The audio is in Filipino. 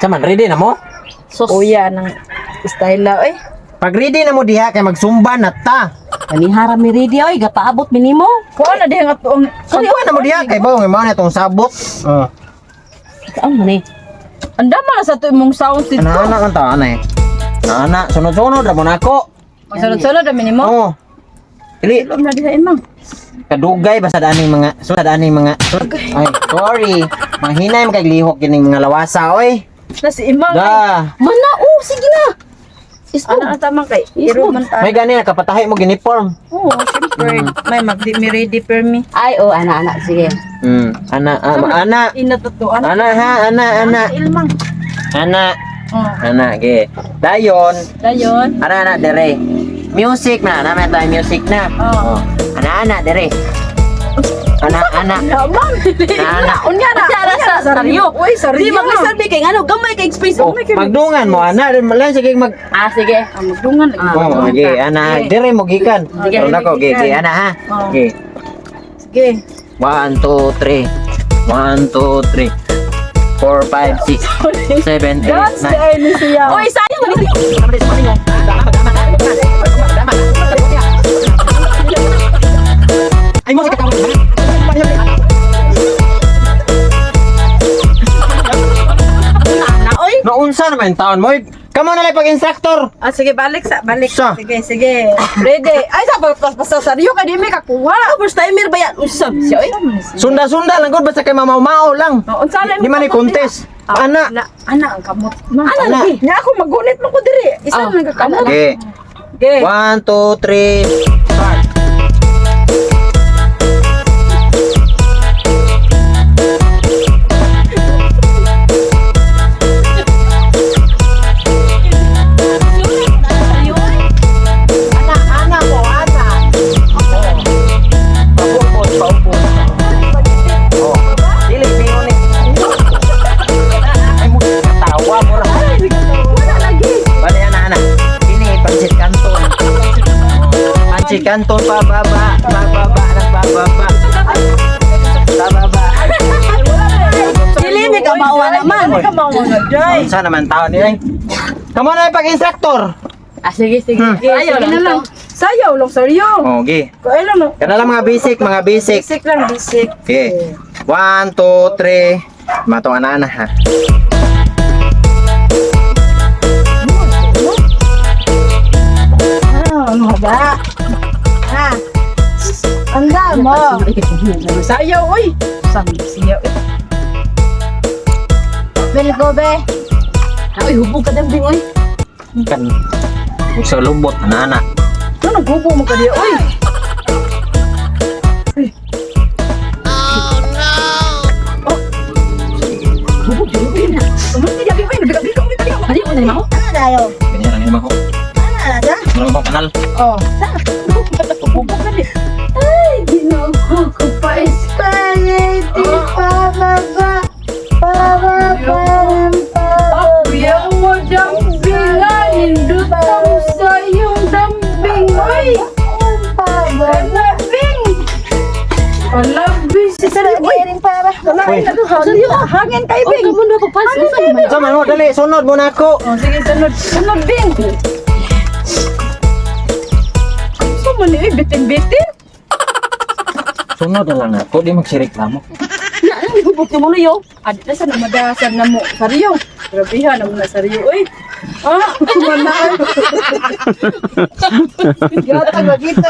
Saman, ready na mo? Sus. Kuya ng style la oy. Pag ready na mo diha, kay magsumba na ta. Kanihara mi ready oy, gapaabot minimo. Kuha na diha nga tuong. Pagkuha na mo diha, kay ba, may mga na itong sabot. Saan man eh? Anda man sa to imong sound dito. Ana-ana kan ta, ana eh. Ana, sunod-sunod, na mo na ako. Masunod-sunod na minimo. Oo. Dili, Ilom na diha imong. kadugay basta daning mga ay sorry mahinay man kay lihok kining mga lawasa oy Na si imong. da Mana oh, sige na. Ano ang tamang kay? Iro man ta. may gani na kapatahi mo giniform Oo, syempre. May magdi mi ready per me. Ay, oh, ana, sige. ana ana Inatutuan. ana ha ana Ilmang. ana Oh, ana ge dayon dayon. ana dere music na tayo music na Oo. ana dere ana Lamang. ana Unya na. Saryo. Uy, saryo. Di maglisan bi kay ano, gamay kay space. oh, magdungan mo ana lang sige mag Ah, sige. Magdungan lagi. oh ge ana dere mo gikan Sige, nako ge ana ha Oh. ge Sige. 1, 2, 3 1, 2, 3 4, 5, 6 7, 8, 9 Dance ay ni siya. Oy, sayang man. ay mo ka Na oy. naunsa naman taon mo kamo na lang pag instructor Ah, sige, balik. Sa? Sige. Ready. Ay, sa saryo ka di may kakuha. First timer ba yan? Usab siya oy. sunda lang gud basta kay mamao lang Unsa na di man ni contest ana Ana ang kamot. Ana lagi. Nya ako magunit mo ko diri. Isa Oh, lang ka kamot. okay Okay. 1, 2, 3 start Kanton pababa, nagbababa. Pababa. Dili mi ka mauwa naman. Ka mao nga jay. Saan naman tao niya? Kamo na pag-instructor. Ah, sige. Ayaw lang. Sayaw lang saryo. Oh, okay. Kaya lang. Kana lang mga basic. Basic lang, basic. Okay. 1, 2, 3. Matong ana ha. Ano ba? Ha. Anda mo. Sayaw, oy. Sabi siya. Belgo be. Oy, hubog ka dambing oy. Kan sa lubot ana. Ano nagbubo mo ka diya, oy. Hubog jud na. Umati diya be, biga-biga mo diya. Hadi ko na mo. Ano dayo? Ganyan ang ima ko. Ano da? Ano ko kanal? Oh. Bubo ka di. Ay, ginoo ko pa spaghetti pababa. Yang mo dampingan, hindot ang sayong damping. Oy! Kalabing! Kalabing si Sarabing! Uy. Hangin kay Bing! Mo na pagpas. Sama mo dali, sunod mo na ako. Oh, sige, sunod. Sunod, Bing! Gusto mo niyo, bitin-bitin? Sunod na lang ako, di magsireklamo. Na, hubog mo yo. Adi na sa namadasan na mo. Saryo. Grabihan na mo na saryo. Uy! Ah! Kumanaan! Gata, magkita.